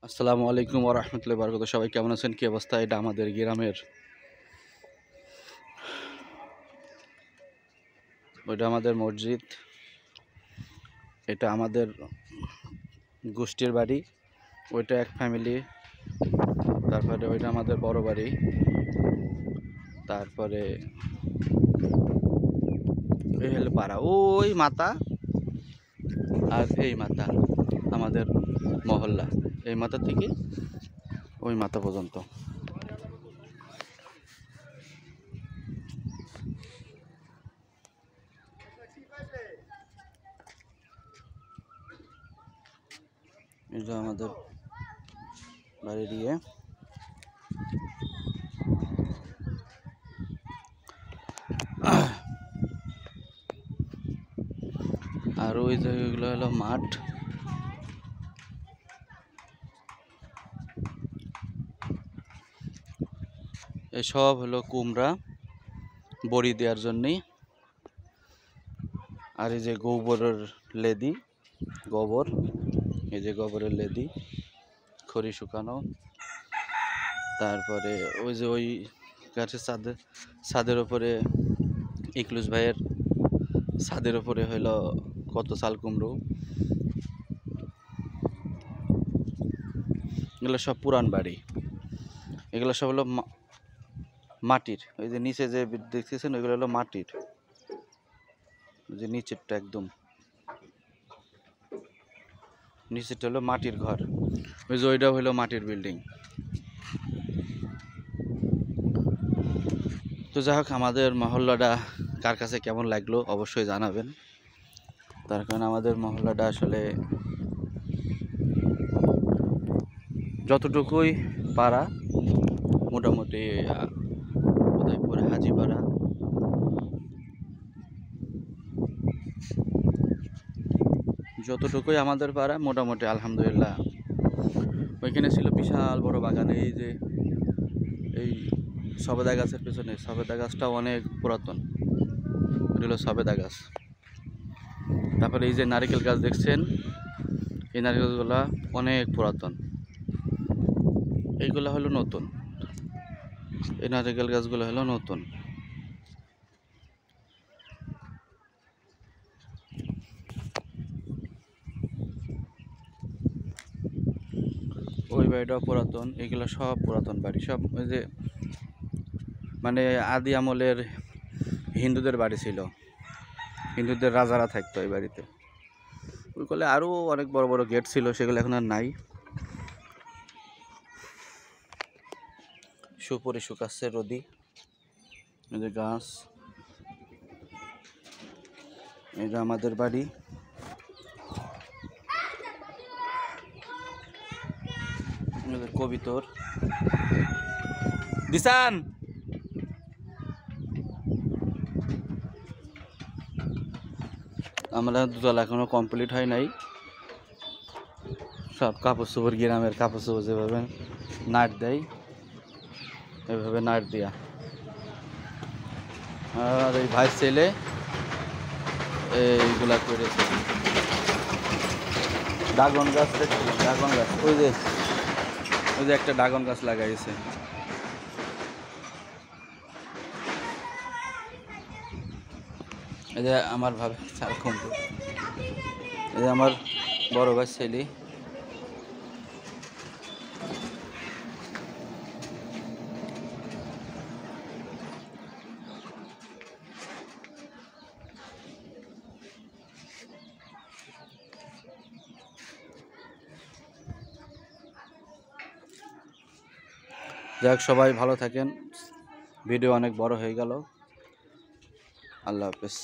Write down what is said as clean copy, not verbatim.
আসসালামু আলাইকুম ওয়া রাহমাতুল্লাহি ওয়া বারাকাতুহু। সবাই কেমন আছেন? কি অবস্থা? এটা আমাদের গ্রামের, ওইটা আমাদের মসজিদ, এটা আমাদের গোষ্ঠীর বাড়ি, ওইটা এক ফ্যামিলি, তারপরে ওইটা আমাদের বড় বাড়ি, তারপরে এই হলো পাড়া, ওই মাতা আর এই মাতা আমাদের মহল্লা, এই মাথা থেকে ওই মাথা পর্যন্ত। এটা আমাদের বাড়ি দিয়ে আর ওই জায়গাগুলো হলো মাঠ। এসব হলো কুমড়া বড়ি দেওয়ার জন্যে। আর এই যে গোবরের লেদি, গোবর, এই যে গোবরের লেদি, খড়ি শুকানো। তারপরে ওই যে ওই গাছের ছাদের উপরে ইকলুস ভাইয়ের ছাদের উপরে হইলো কত চাল কুমড়ো। এগুলো সব পুরান বাড়ি, এগুলো সব হলো মাটির। ওই যে নিচে যে দেখতেছেন ওইগুলো হলো মাটির, যে নিচেরটা একদম নিচেরটা হলো মাটির ঘর। ওই যে ওইটাও হলো মাটির বিল্ডিং। তো যাই হোক, আমাদের মহল্লাটা কার কাছে কেমন লাগলো অবশ্যই জানাবেন। তার কারণ আমাদের মহল্লাটা আসলে যতটুকুই পাড়া, মোটামুটি উদয়পুর হাজিপাড়া, যতটুকুই আমাদের পাড়া মোটামুটি আলহামদুলিল্লাহ। ওইখানে ছিল বিশাল বড় বাগান। এই যে এই সবেদা গাছের পেছনে, সবেদা গাছটাও অনেক পুরাতন, ওটা হলো সবেদা গাছ। তারপরে এই যে নারকেল গাছ দেখছেন, এই নারকেল গাছগুলো অনেক পুরাতন, এইগুলো হলো নতুন। এই নারকেল গাছগুলো হলো নতুন। ওই বাড়িটাও পুরাতন, এগুলো সব পুরাতন বাড়ি, সব ওই যে মানে আদি আমলের হিন্দুদের বাড়ি ছিল, হিন্দুদের রাজারা থাকতো এই বাড়িতে। ওইগুলো আরও অনেক বড় বড় গেট ছিল, সেগুলো এখন আর নাই। সুপুরি শুকাচ্ছে রোদি, এই যে গাছ, এই যে আমাদের বাড়ি। কবিতর দিসান, আমরা দুতলা এখনো কমপ্লিট হয় নাই। সব কাপড় চোপড়, গ্রামের কাপড় চোপড় যেভাবে নাট দেয় এভাবে নাট দিয়া। আর এই ভাই ছেলে এইগুলা করেছে। ড্রাগন গাছ দেখছিলাম, ড্রাগন গাছ, ওই যে একটা ড্রাগন গাছ লাগাইছে। এই যে আমার ভাবে চাল কুমড়ো, এই যে আমার বড় ভাই ছেলে। যাই হোক, সবাই ভালো থাকেন। ভিডিও অনেক বড় হয়ে গেল। আল্লাহ হাফেজ।